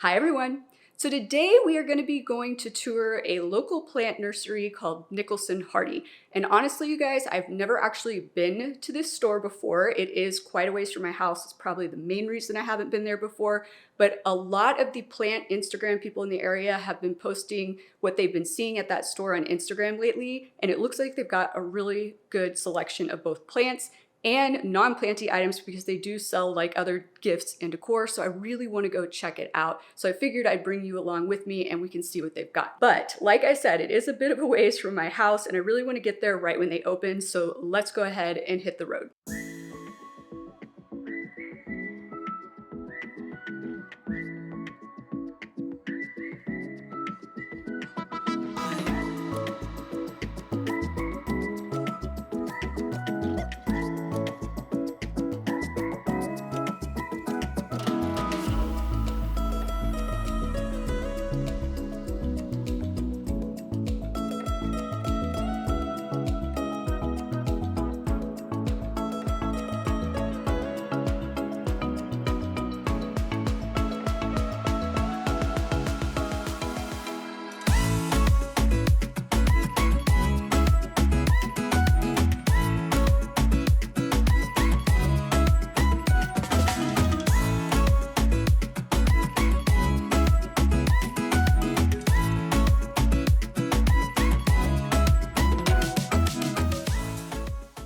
Hi everyone! So today we are going to be going to tour a local plant nursery called Nicholson-Hardie. And honestly, you guys, I've never actually been to this store before. It is quite a ways from my house. It's probably the main reason I haven't been there before. But a lot of the plant Instagram people in the area have been posting what they've been seeing at that store on Instagram lately. And it looks like they've got a really good selection of both plants and non-planty items because they do sell like other gifts and decor. So I really want to go check it out. So I figured I'd bring you along with me and we can see what they've got. But like I said, it is a bit of a ways from my house and I really want to get there right when they open. So let's go ahead and hit the road.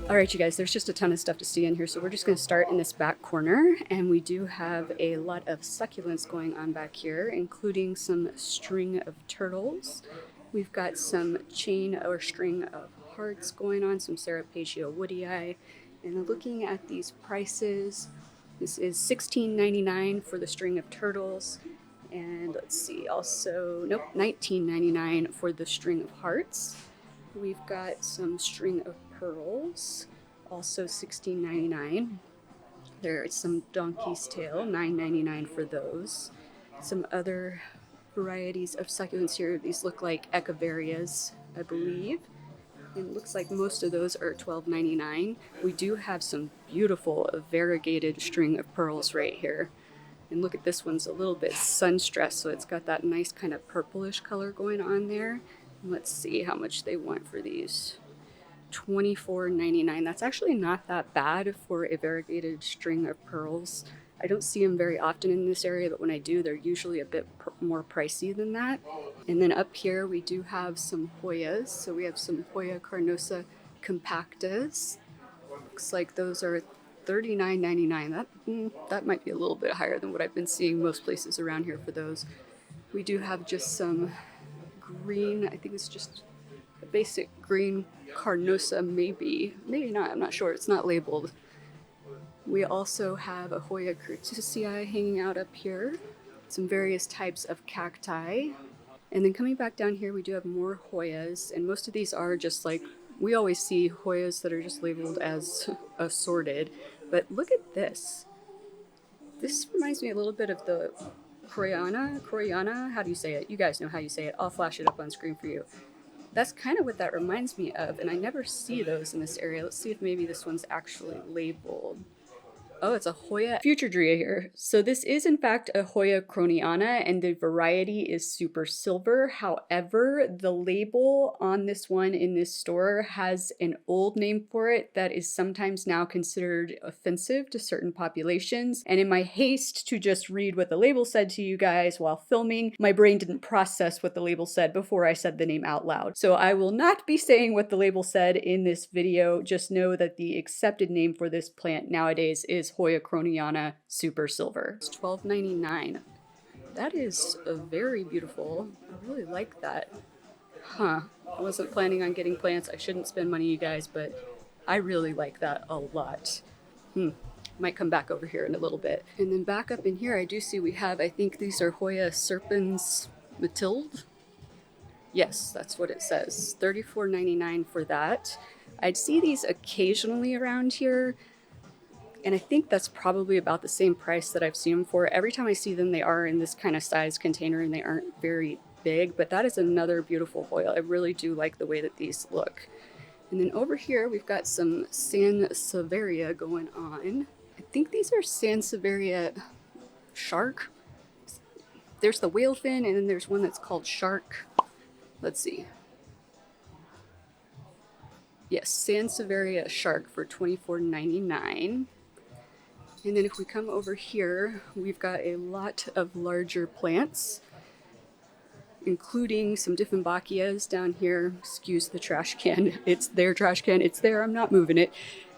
All right, you guys, there's just a ton of stuff to see in here. So we're just gonna start in this back corner. And we do have a lot of succulents going on back here, including some string of turtles. We've got some chain or string of hearts going on, some Serapegia woodii. And looking at these prices, this is $16.99 for the string of turtles. And let's see, also, nope, $19.99 for the string of hearts. We've got some string of pearls, also $16.99. There's some donkey's tail, $9.99 for those. Some other varieties of succulents here. These look like echeverias, I believe. And it looks like most of those are $12.99. We do have some beautiful variegated string of pearls right here. And look at this one's a little bit sun-stressed, so it's got that nice kind of purplish color going on there. Let's see how much they want for these. $24.99. That's actually not that bad for a variegated string of pearls. I don't see them very often in this area, but when I do, they're usually a bit more pricey than that. And then up here, we do have some Hoyas. So we have some Hoya carnosa compactas. Looks like those are $39.99. That might be a little bit higher than what I've been seeing most places around here for those. We do have just some green, I think it's just a basic green carnosa, maybe not, I'm not sure, it's not labeled. We also have a Hoya curtisii hanging out up here, some various types of cacti, and then coming back down here we do have more Hoyas, and most of these are just like, we always see Hoyas that are just labeled as assorted, but look at this. This reminds me a little bit of the Croyana, how do you say it? You guys know how you say it. I'll flash it up on screen for you. That's kind of what that reminds me of, and I never see those in this area. Let's see if maybe this one's actually labeled. Oh, it's a Hoya future Drea here. So this is in fact a Hoya croniana and the variety is super silver. However, the label on this one in this store has an old name for it that is sometimes now considered offensive to certain populations. And in my haste to just read what the label said to you guys while filming, my brain didn't process what the label said before I said the name out loud. So I will not be saying what the label said in this video. Just know that the accepted name for this plant nowadays is Hoya croniana super silver. It's $12.99. That is a very beautiful. I really like that. I wasn't planning on getting plants. I shouldn't spend money, you guys, but I really like that a lot. Might come back over here in a little bit. And then back up in here, I do see we have, I think these are Hoya serpens Matilde. Yes, that's what it says. $34.99 for that. I'd see these occasionally around here. And I think that's probably about the same price that I've seen them for. Every time I see them, they are in this kind of size container and they aren't very big, but that is another beautiful Hoya. I really do like the way that these look. And then over here, we've got some Sansevieria going on. I think these are Sansevieria shark. there's the whale fin, and then there's one that's called shark. Let's see. Yes, Sansevieria shark for $24.99. And then if we come over here, we've got a lot of larger plants, including some Dieffenbachias down here. Excuse the trash can. It's their trash can. It's there. I'm not moving it.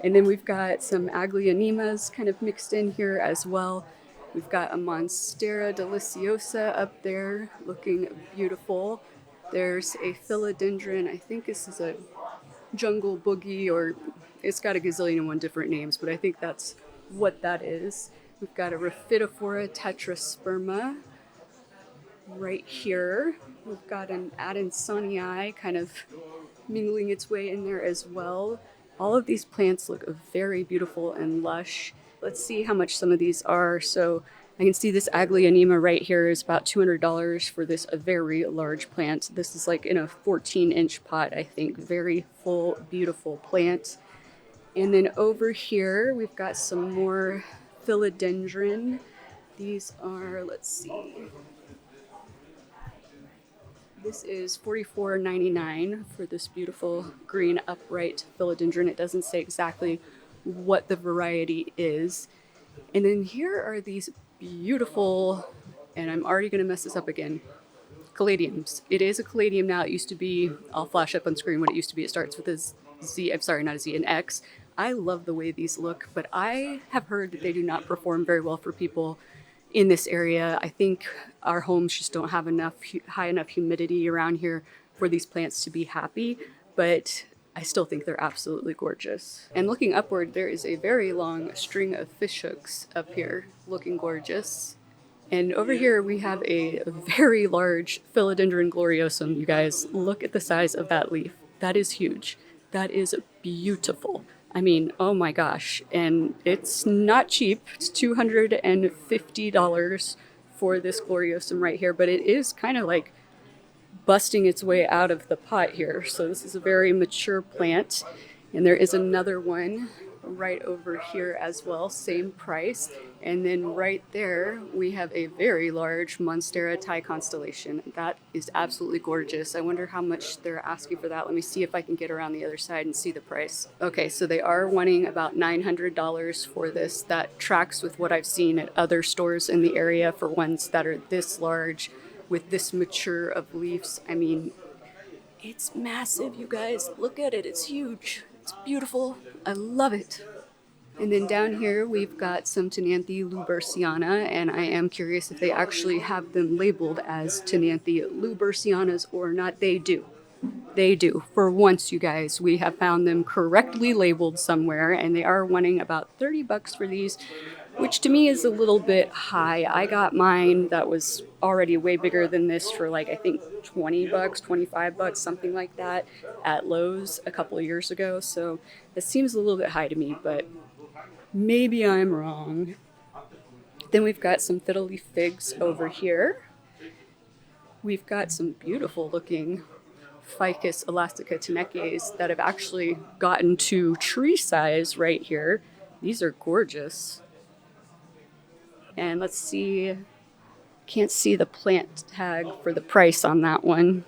And then we've got some Aglaonemas kind of mixed in here as well. We've got a Monstera deliciosa up there looking beautiful. There's a philodendron. I think this is a jungle boogie, or it's got a gazillion and one different names, but I think that's what that is. We've got a Rhaphidophora tetrasperma right here. We've got an Adansonii kind of mingling its way in there as well. All of these plants look very beautiful and lush. Let's see how much some of these are. So I can see this Aglaonema right here is about $200 for this a very large plant. This is like in a 14-inch pot, I think. Very full, beautiful plant. And then over here, we've got some more philodendron. These are, let's see. This is $44.99 for this beautiful green upright philodendron. It doesn't say exactly what the variety is. And then here are these beautiful, and I'm already going to mess this up again, caladiums. It is a caladium now. It used to be, I'll flash up on screen what it used to be. It starts with a Z, I'm sorry, not a Z, an X. I love the way these look, but I have heard that they do not perform very well for people in this area. I think our homes just don't have enough high enough humidity around here for these plants to be happy, but I still think they're absolutely gorgeous. And looking upward, there is a very long string of fishhooks up here looking gorgeous. And over here we have a very large Philodendron gloriosum. You guys, look at the size of that leaf. That is huge. That is beautiful. I mean, oh my gosh. And it's not cheap. It's $250 for this gloriosum right here, but it is kind of like busting its way out of the pot here. So this is a very mature plant. And there is another one right over here as well, same price. And then right there, we have a very large Monstera Thai constellation. That is absolutely gorgeous. I wonder how much they're asking for that. Let me see if I can get around the other side and see the price. Okay, so they are wanting about $900 for this. That tracks with what I've seen at other stores in the area for ones that are this large with this mature of leaves. I mean, it's massive, you guys. Look at it, it's huge. It's beautiful. I love it. And then down here, we've got some Tenanthe luberciana, and I am curious if they actually have them labeled as Tenanthe lubercianas or not. They do. They do. For once, you guys, we have found them correctly labeled somewhere, and they are wanting about $30 for these, which to me is a little bit high. I got mine that was already way bigger than this for like, I think $20, $25, something like that at Lowe's a couple of years ago. So it seems a little bit high to me, but maybe I'm wrong. Then we've got some fiddle leaf figs over here. We've got some beautiful looking Ficus elastica teneques that have actually gotten to tree size right here. These are gorgeous. And let's see, can't see the plant tag for the price on that one.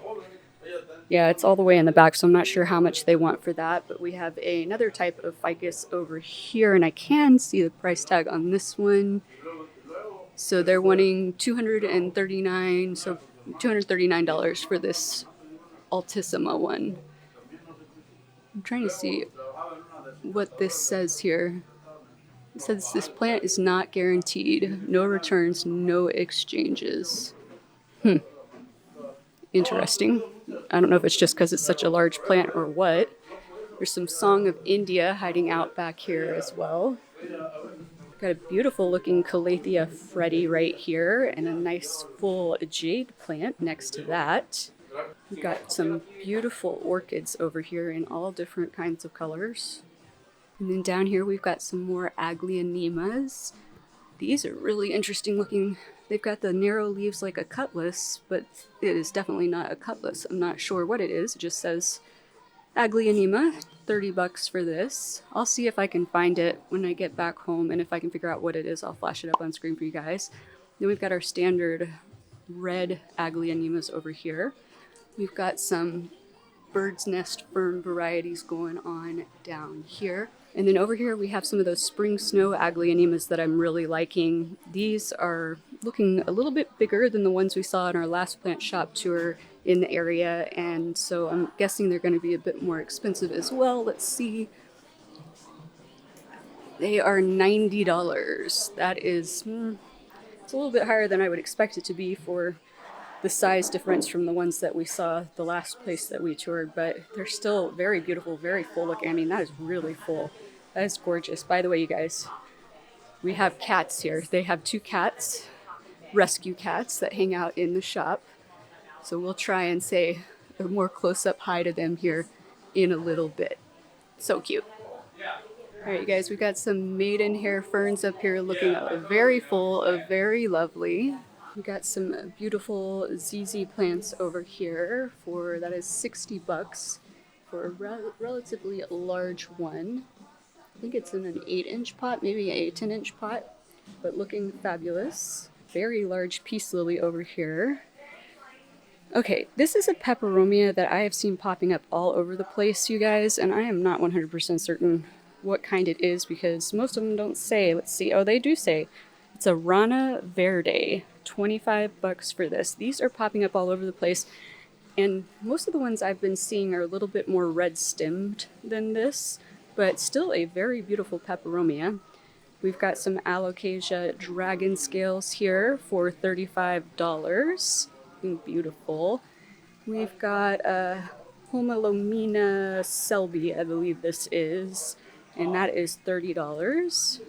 Yeah, it's all the way in the back, so I'm not sure how much they want for that. But we have another type of ficus over here, and I can see the price tag on this one. So they're wanting $239 for this Altissima one. I'm trying to see what this says here. It says this plant is not guaranteed. No returns, no exchanges. Interesting. I don't know if it's just because it's such a large plant or what. There's some Song of India hiding out back here as well. Got a beautiful looking Calathea Freddy right here and a nice full jade plant next to that. We've got some beautiful orchids over here in all different kinds of colors. And then down here we've got some more Aglaonemas. These are really interesting looking. They've got the narrow leaves like a cutlass, but it is definitely not a cutlass. I'm not sure what it is. It just says Aglaonema, $30 for this. I'll see if I can find it when I get back home, and if I can figure out what it is, I'll flash it up on screen for you guys. Then we've got our standard red aglaonemas over here. We've got some bird's nest fern varieties going on down here. And then over here we have some of those spring snow aglaonemas that I'm really liking. These are looking a little bit bigger than the ones we saw in our last plant shop tour in the area, and so I'm guessing they're going to be a bit more expensive as well. Let's see. They are $90. That is, it's a little bit higher than I would expect it to be for the size difference from the ones that we saw the last place that we toured, but they're still very beautiful, very full looking. I mean, that is really full. That is gorgeous. By the way, you guys, we have cats here. They have 2 cats, rescue cats, that hang out in the shop. So we'll try and say a more close-up hi to them here in a little bit. So cute. All right, you guys, we've got some maidenhair ferns up here looking very full, very lovely. We got some beautiful ZZ plants over here for, that is $60 for a relatively large one. I think it's in an 8-inch pot, maybe a 10-inch pot, but looking fabulous. Very large peace lily over here. Okay, this is a peperomia that I have seen popping up all over the place, you guys, and I am not 100% certain what kind it is because most of them don't say. Let's see. Oh, they do say. It's a Rana Verde. $25 for this. These are popping up all over the place, and most of the ones I've been seeing are a little bit more red stemmed than this, but still a very beautiful peperomia. We've got some Alocasia dragon scales here for $35. Beautiful. We've got a Homalomena Selby, I believe this is, and that is $30.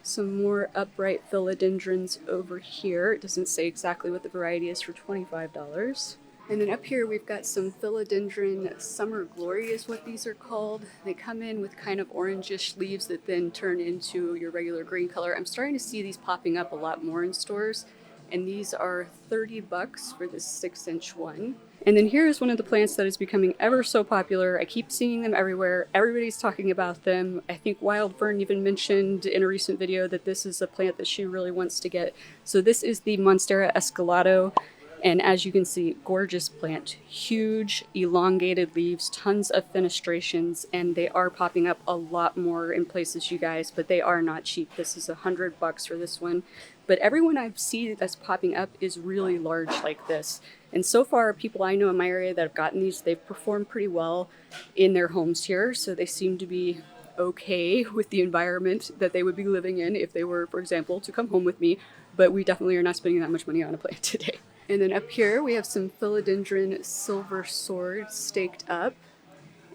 Some more upright philodendrons over here. It doesn't say exactly what the variety is for $25. And then up here we've got some philodendron Summer Glory is what these are called. They come in with kind of orangish leaves that then turn into your regular green color. I'm starting to see these popping up a lot more in stores, and these are $30 for this 6-inch one. And then here is one of the plants that is becoming ever so popular. I keep seeing them everywhere. Everybody's talking about them. I think Wild Fern even mentioned in a recent video that this is a plant that she really wants to get. So this is the Monstera escalado. And as you can see, gorgeous plant, huge elongated leaves, tons of fenestrations, and they are popping up a lot more in places, you guys, but they are not cheap. This is $100 for this one. But everyone I've seen that's popping up is really large like this. And so far, people I know in my area that have gotten these, they've performed pretty well in their homes here. So they seem to be okay with the environment that they would be living in if they were, for example, to come home with me. But we definitely are not spending that much money on a plant today. And then up here, we have some philodendron silver sword staked up.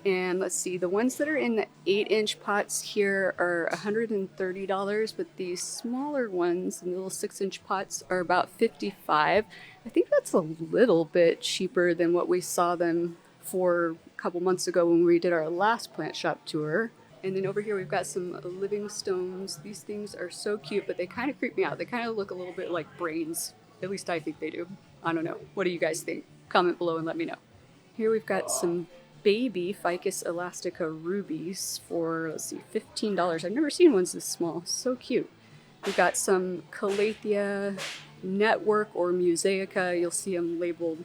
And let's see, the ones that are in the 8-inch pots here are $130, but these smaller ones, the little 6-inch pots, are about $55. I think that's a little bit cheaper than what we saw them for a couple months ago when we did our last plant shop tour. And then over here we've got some living stones. These things are so cute, but they kind of creep me out. They kind of look a little bit like brains. At least I think they do. I don't know. What do you guys think? Comment below and let me know. Here we've got some baby Ficus elastica rubies for, let's see, $15. I've never seen ones this small. So cute. We've got some Calathea network or Musaica. You'll see them labeled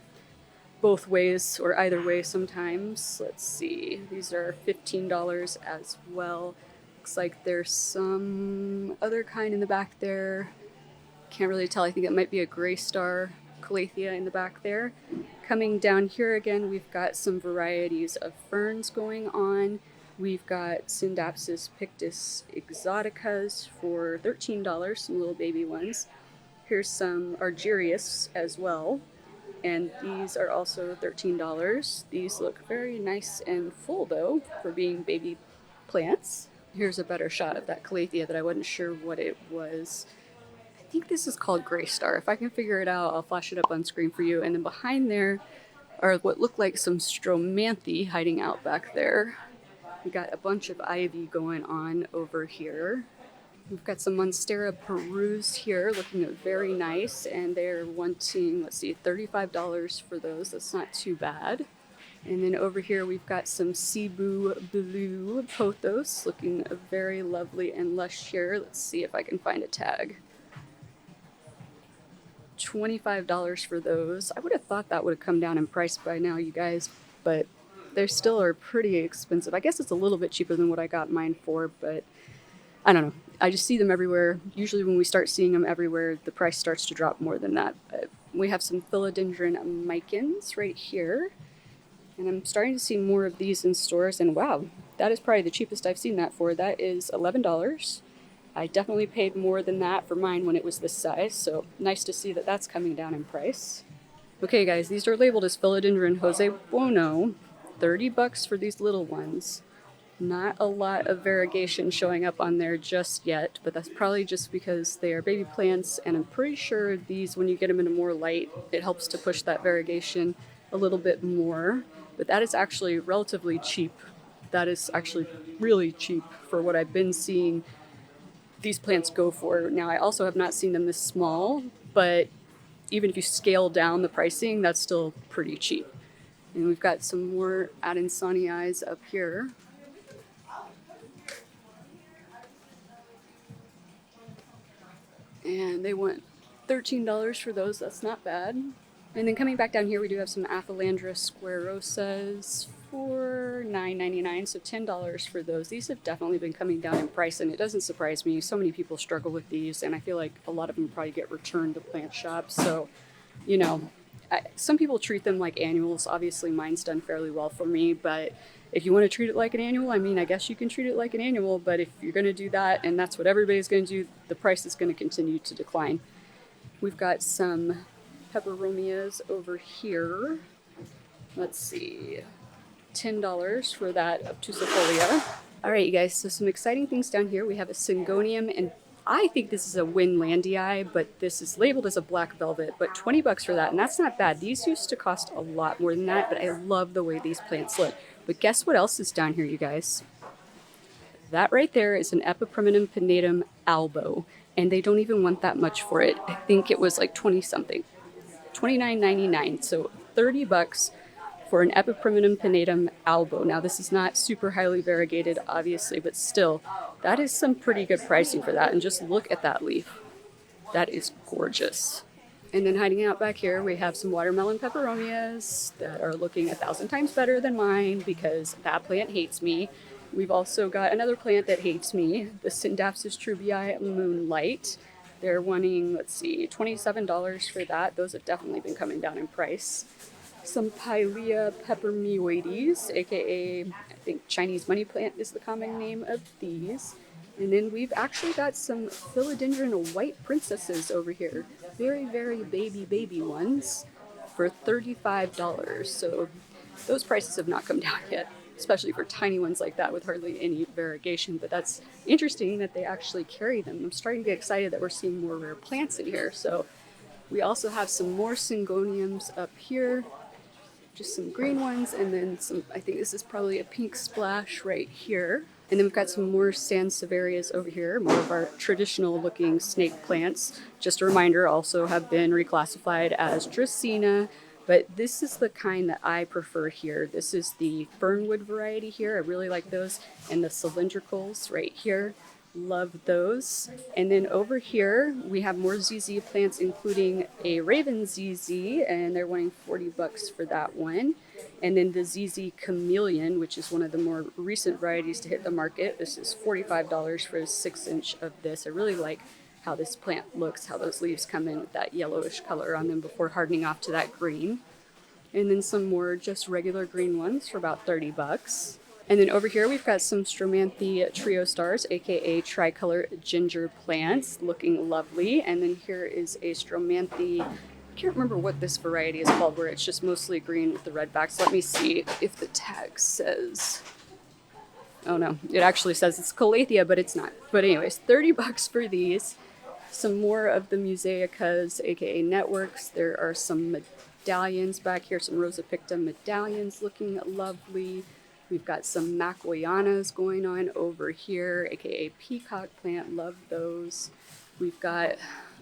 both ways or either way sometimes. Let's see. These are $15 as well. Looks like there's some other kind in the back there. Can't really tell. I think it might be a gray star Calathea in the back there. Coming down here again, we've got some varieties of ferns going on. We've got Syndapsis pictus exoticas for $13, some little baby ones. Here's some Argyrius as well, and these are also $13. These look very nice and full though for being baby plants. Here's a better shot of that Calathea that I wasn't sure what it was. I think this is called Gray Star. If I can figure it out, I'll flash it up on screen for you. And then behind there are what look like some Stromanthe hiding out back there. We got a bunch of ivy going on over here. We've got some Monstera perus here looking very nice, and they're wanting, let's see, $35 for those. That's not too bad. And then over here we've got some Cebu Blue pothos looking very lovely and lush here. Let's see if I can find a tag. $25 for those. I would have thought that would have come down in price by now, you guys, but they still are pretty expensive. I guess it's a little bit cheaper than what I got mine for, but I don't know. I just see them everywhere. Usually when we start seeing them everywhere, the price starts to drop more than that. But we have some philodendron micans right here. And I'm starting to see more of these in stores. And wow, that is probably the cheapest I've seen that for. That is $11. I definitely paid more than that for mine when it was this size. So nice to see that that's coming down in price. Okay guys, these are labeled as philodendron Jose Buono. $30 for these little ones. Not a lot of variegation showing up on there just yet, but that's probably just because they are baby plants, and I'm pretty sure these, when you get them into more light, it helps to push that variegation a little bit more. But that is actually relatively cheap. That is actually really cheap for what I've been seeing these plants go for. Now, I also have not seen them this small, but even if you scale down the pricing, that's still pretty cheap. And we've got some more Adansonii up here. And they want $13 for those. That's not bad. And then coming back down here, we do have some Aphelandra squarosas for $9.99, so $10 for those. These have definitely been coming down in price, and it doesn't surprise me. So many people struggle with these, and I feel like a lot of them probably get returned to plant shops. So, you know, some people treat them like annuals. Obviously, mine's done fairly well for me, but if you want to treat it like an annual, I mean, I guess you can treat it like an annual, but if you're going to do that, and that's what everybody's going to do, the price is going to continue to decline. We've got some peperomias over here. Let's see, $10 for that obtusifolia. All right, you guys, so some exciting things down here. We have a syngonium, and I think this is a Winlandii, but this is labeled as a black velvet, but $20 for that, and that's not bad. These used to cost a lot more than that, but I love the way these plants look. But guess what else is down here, you guys? That right there is an Epipremnum pinnatum albo, and they don't even want that much for it. I think it was like 20 something, $29.99, so $30 for an Epipremnum pinnatum albo. Now this is not super highly variegated, obviously, but still, that is some pretty good pricing for that. And just look at that leaf. That is gorgeous. And then hiding out back here, we have some watermelon peperomias that are looking 1,000 times better than mine because that plant hates me. We've also got another plant that hates me, the Syndapsis trubii Moonlight. They're wanting, let's see, $27 for that. Those have definitely been coming down in price. Some Pilea pepermioides, aka I think Chinese money plant is the common name of these. And then we've actually got some philodendron white princesses over here. Very, very baby ones for $35. So those prices have not come down yet, especially for tiny ones like that with hardly any variegation. But that's interesting that they actually carry them. I'm starting to get excited that we're seeing more rare plants in here. So we also have some more syngoniums up here. Just some green ones, and then some, I think this is probably a pink splash right here. And then we've got some more Sansevierias over here, more of our traditional looking snake plants. Just a reminder, also have been reclassified as Dracaena, but this is the kind that I prefer here. This is the Fernwood variety here. I really like those. And the cylindricals right here. Love those. And then over here, we have more ZZ plants, including a Raven ZZ, and they're wanting $40 for that one. And then the ZZ Chameleon, which is one of the more recent varieties to hit the market. This is $45 for a 6-inch of this. I really like how this plant looks, how those leaves come in with that yellowish color on them before hardening off to that green. And then some more just regular green ones for about $30. And then over here, we've got some Stromanthe Trio Stars, aka tricolor ginger plants, looking lovely. And then here is a Stromanthe, I can't remember what this variety is called, where it's just mostly green with the red backs. Let me see if the tag says. Oh no, it actually says it's Calathea, but it's not. But anyways, $30 for these. Some more of the Musaicas, aka networks. There are some medallions back here, some Rosa Picta medallions looking lovely. We've got some Macoyanas going on over here, aka peacock plant, love those. We've got,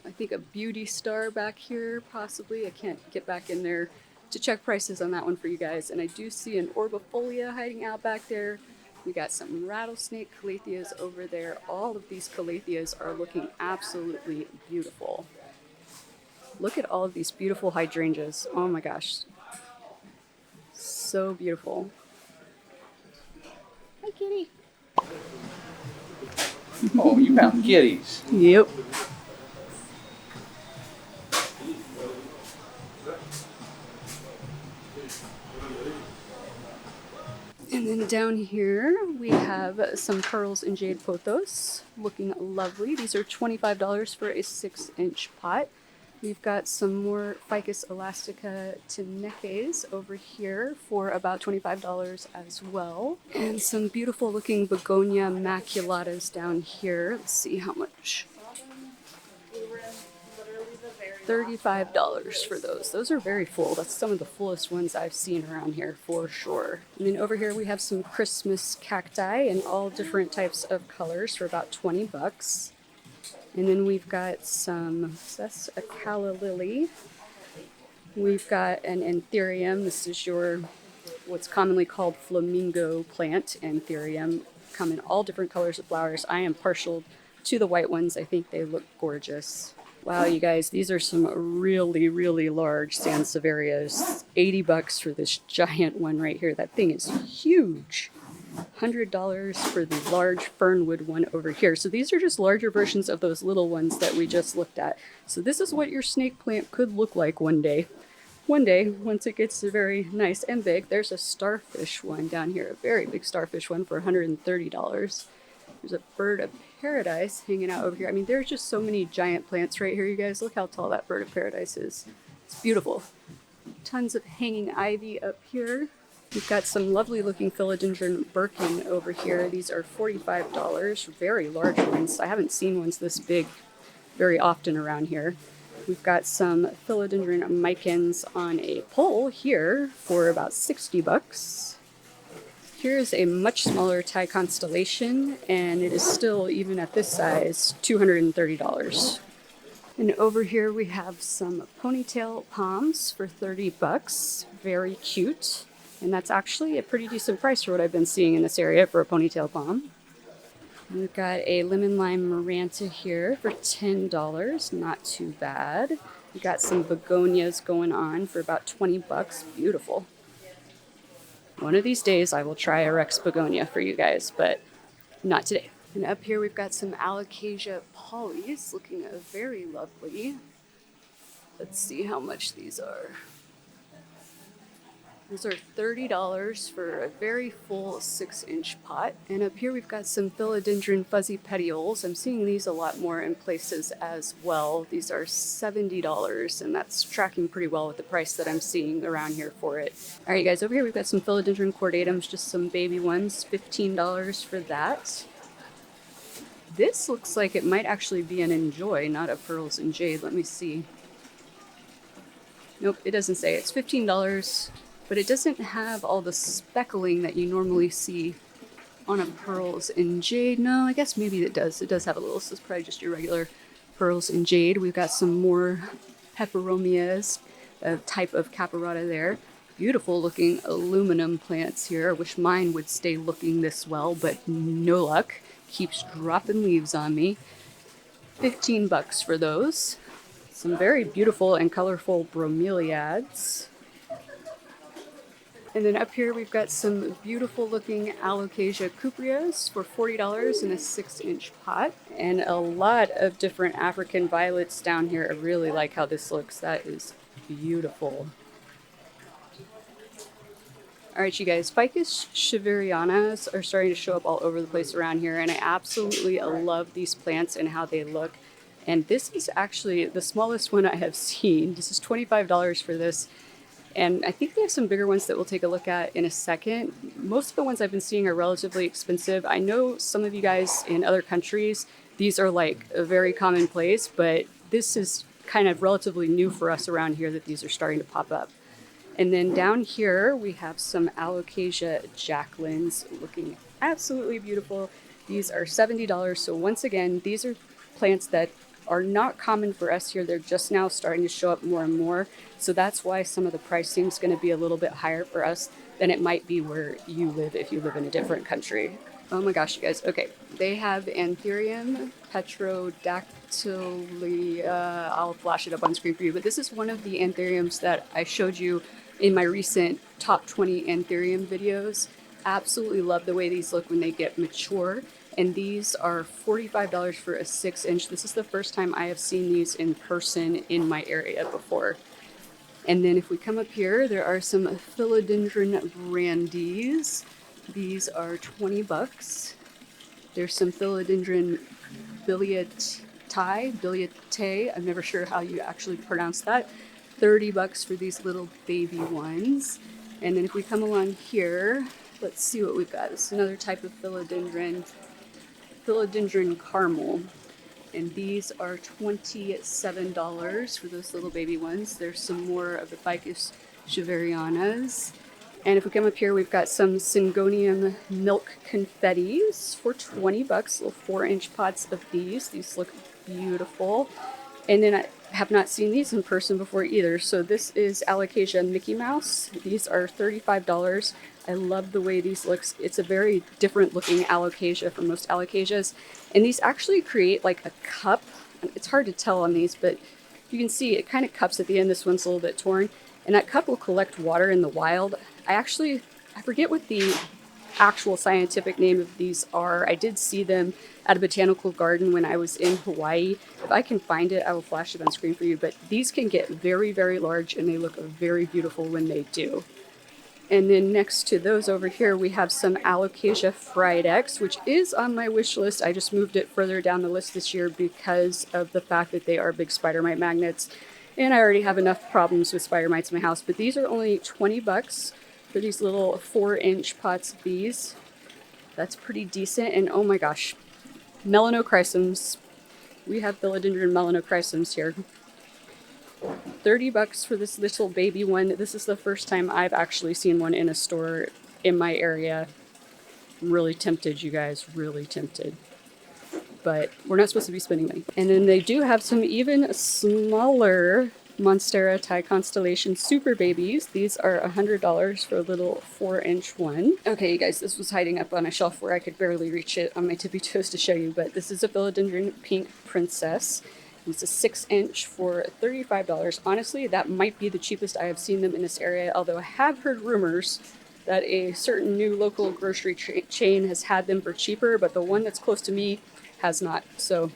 I think, a Beauty Star back here, possibly. I can't get back in there to check prices on that one for you guys. And I do see an Orbifolia hiding out back there. We got some rattlesnake calatheas over there. All of these calatheas are looking absolutely beautiful. Look at all of these beautiful hydrangeas. Oh my gosh. So beautiful. Hi, kitty. Oh, you found kitties. Yep. And then down here we have some pearls and jade pothos, looking lovely. These are $25 for a 6-inch pot. We've got some more Ficus elastica teneques over here for about $25 as well. And some beautiful looking begonia maculatas down here. Let's see how much. $35 for those. Those are very full. That's some of the fullest ones I've seen around here for sure. And then over here we have some Christmas cacti in all different types of colors for about 20 bucks. And then we've got some, that's a calla lily. We've got an anthurium. This is your, what's commonly called flamingo plant anthurium. Come in all different colors of flowers. I am partial to the white ones. I think they look gorgeous. Wow, you guys, these are some really, really large sansevierias. 80 bucks for this giant one right here. That thing is huge. $100 for the large fernwood one over here. So these are just larger versions of those little ones that we just looked at. So this is what your snake plant could look like one day. One day, once it gets very nice and big. There's a starfish one down here, a very big starfish one for $130. There's a bird of paradise hanging out over here. I mean, there's just so many giant plants right here, you guys. Look how tall that bird of paradise is. It's beautiful. Tons of hanging ivy up here. We've got some lovely looking philodendron birkin over here. These are $45, very large ones. I haven't seen ones this big very often around here. We've got some philodendron micans on a pole here for about 60 bucks. Here's a much smaller Thai constellation, and it is still, even at this size, $230. And over here we have some ponytail palms for 30 bucks. Very cute. And that's actually a pretty decent price for what I've been seeing in this area for a ponytail palm. And we've got a lemon lime maranta here for $10. Not too bad. We got some begonias going on for about 20 bucks. Beautiful. One of these days I will try a Rex begonia for you guys, but not today. And up here we've got some alocasia polys looking very lovely. Let's see how much these are. These are $30 for a very full 6-inch pot. And up here we've got some philodendron fuzzy petioles. I'm seeing these a lot more in places as well. These are $70, and that's tracking pretty well with the price that I'm seeing around here for it. All right, guys, over here we've got some philodendron cordatums, just some baby ones, $15 for that. This looks like it might actually be an enjoy, not a pearls and jade. Let me see. Nope, it doesn't say. It's $15. But it doesn't have all the speckling that you normally see on a pearls and jade. No, I guess maybe it does. It does have a little. So it's probably just your regular pearls and jade. We've got some more peperomias, a type of caparata there. Beautiful looking aluminum plants here. I wish mine would stay looking this well, but no luck. Keeps dropping leaves on me. 15 bucks for those. Some very beautiful and colorful bromeliads. And then up here we've got some beautiful looking alocasia cupreas for $40 in a 6-inch pot. And a lot of different African violets down here. I really like how this looks. That is beautiful. All right, you guys, Ficus shaverianas are starting to show up all over the place around here. And I absolutely love these plants and how they look. And this is actually the smallest one I have seen. This is $25 for this. And I think they have some bigger ones that we'll take a look at in a second. Most of the ones I've been seeing are relatively expensive. I know some of you guys in other countries, these are like a very commonplace, but this is kind of relatively new for us around here that these are starting to pop up. And then down here, we have some alocasia jacquelines looking absolutely beautiful. These are $70. So once again, these are plants that are not common for us here. They're just now starting to show up more and more. So that's why some of the pricing is going to be a little bit higher for us than it might be where you live if you live in a different country. Oh my gosh, you guys. Okay, they have Anthurium petrodactyly. I'll flash it up on screen for you, but this is one of the Anthuriums that I showed you in my recent top 20 Anthurium videos. Absolutely love the way these look when they get mature. And these are $45 for a 6-inch. This is the first time I have seen these in person in my area before. And then if we come up here, there are some philodendron brandies. These are 20 bucks. There's some philodendron biliate. I'm never sure how you actually pronounce that. 30 bucks for these little baby ones. And then if we come along here, let's see what we've got. This is another type of philodendron caramel. And these are $27 for those little baby ones. There's some more of the Ficus shaverianas. And if we come up here, we've got some Syngonium milk confettis for 20 bucks, little 4-inch pots of these. These look beautiful. And then I have not seen these in person before either. So this is Alocasia Mickey Mouse. These are $35. I love the way these looks. It's a very different looking Alocasia from most Alocasias. And these actually create like a cup. It's hard to tell on these, but you can see it kind of cups at the end. This one's a little bit torn. And that cup will collect water in the wild. I forget what the actual scientific name of these are. I did see them at a botanical garden when I was in Hawaii. If I can find it, I will flash it on screen for you. But these can get very, very large, and they look very beautiful when they do. And then next to those over here, we have some Alocasia Fridex, which is on my wish list. I just moved it further down the list this year because of the fact that they are big spider mite magnets. And I already have enough problems with spider mites in my house. But these are only 20 bucks for these little 4-inch pots of these. That's pretty decent. And oh my gosh, melanochrysums. We have philodendron melanochrysums here. 30 bucks for this little baby one. This is the first time I've actually seen one in a store in my area. I'm really tempted, you guys, really tempted. But we're not supposed to be spending money. And then they do have some even smaller Monstera Thai Constellation Super Babies. These are $100 for a little 4-inch one. Okay, you guys, this was hiding up on a shelf where I could barely reach it on my tippy toes to show you, but this is a Philodendron Pink Princess. It's a 6-inch for $35. Honestly, that might be the cheapest I have seen them in this area, although I have heard rumors that a certain new local grocery chain has had them for cheaper, but the one that's close to me has not. So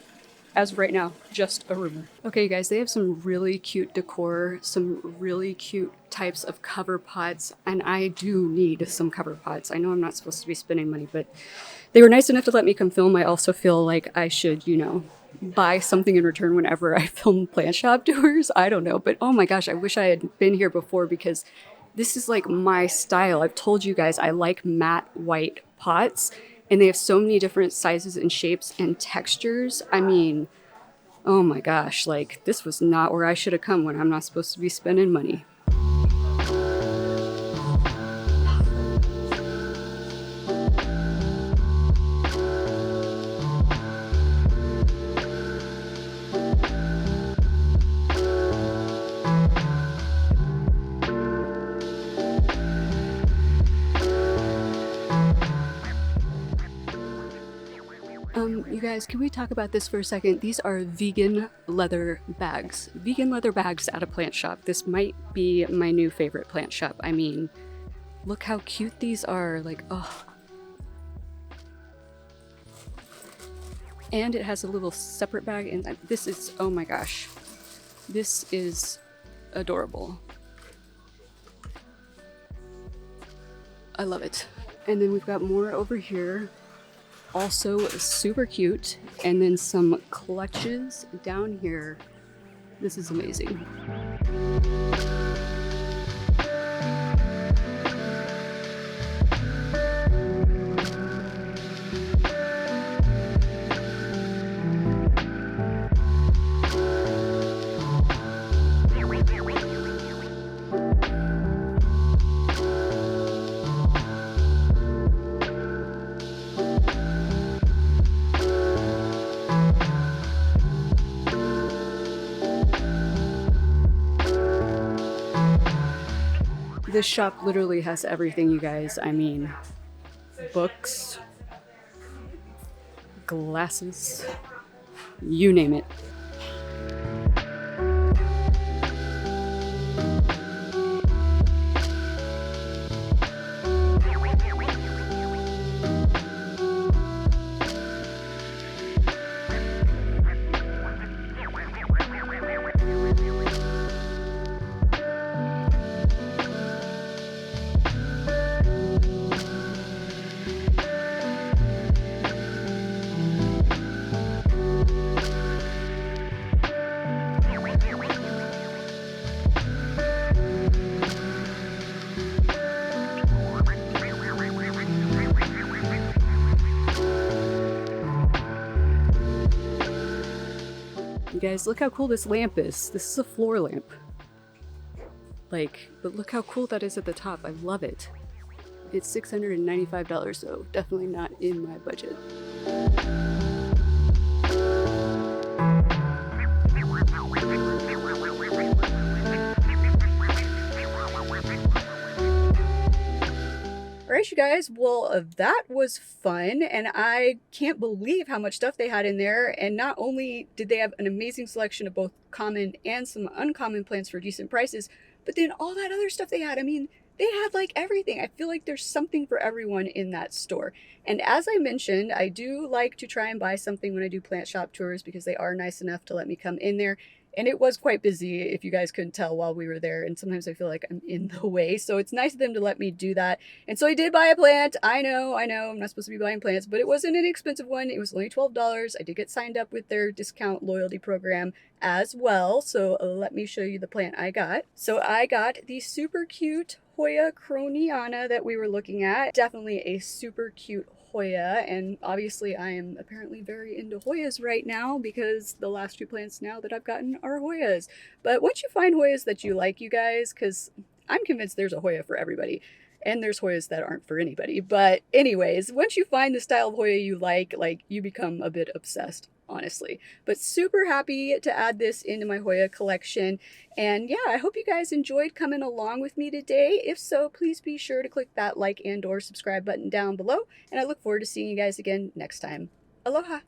as of right now, just a rumor. Okay, you guys, they have some really cute decor, some really cute types of cover pots, and I do need some cover pots. I know I'm not supposed to be spending money, but they were nice enough to let me come film. I also feel like I should, buy something in return whenever I film plant shop tours. I don't know, but oh my gosh, I wish I had been here before because this is like my style. I've told you guys I like matte white pots, and they have so many different sizes and shapes and textures. I mean, oh my gosh, like this was not where I should have come when I'm not supposed to be spending money. You guys, can we talk about this for a second? These are vegan leather bags. Vegan leather bags at a plant shop. This might be my new favorite plant shop. I mean, look how cute these are. Like, oh. And it has a little separate bag, and this is, oh my gosh. This is adorable. I love it. And then we've got more over here. Also super cute, and then some clutches down here. This is amazing. This shop literally has everything, you guys. I mean, books, glasses, you name it. You guys, look how cool this lamp is. This is a floor lamp. Like, but look how cool that is at the top. I love it. It's $695, so definitely not in my budget. Alright, you guys, well, that was fun, and I can't believe how much stuff they had in there. And not only did they have an amazing selection of both common and some uncommon plants for decent prices, but then all that other stuff they had, I mean, they had like everything. I feel like there's something for everyone in that store. And as I mentioned, I do like to try and buy something when I do plant shop tours because they are nice enough to let me come in there. And it was quite busy, if you guys couldn't tell, while we were there. And sometimes I feel like I'm in the way. So it's nice of them to let me do that. And so I did buy a plant. I know, I'm not supposed to be buying plants, but it wasn't an expensive one. It was only $12. I did get signed up with their discount loyalty program as well. So let me show you the plant I got. So I got the super cute Hoya croniana that we were looking at. Definitely a super cute Hoya, and obviously I am apparently very into Hoyas right now because the last two plants now that I've gotten are Hoyas. But once you find Hoyas that you like, you guys, because I'm convinced there's a Hoya for everybody, and there's Hoyas that aren't for anybody. But anyways, once you find the style of Hoya you like you become a bit obsessed, honestly. But super happy to add this into my Hoya collection. And yeah, I hope you guys enjoyed coming along with me today. If so, please be sure to click that like and or subscribe button down below. And I look forward to seeing you guys again next time. Aloha!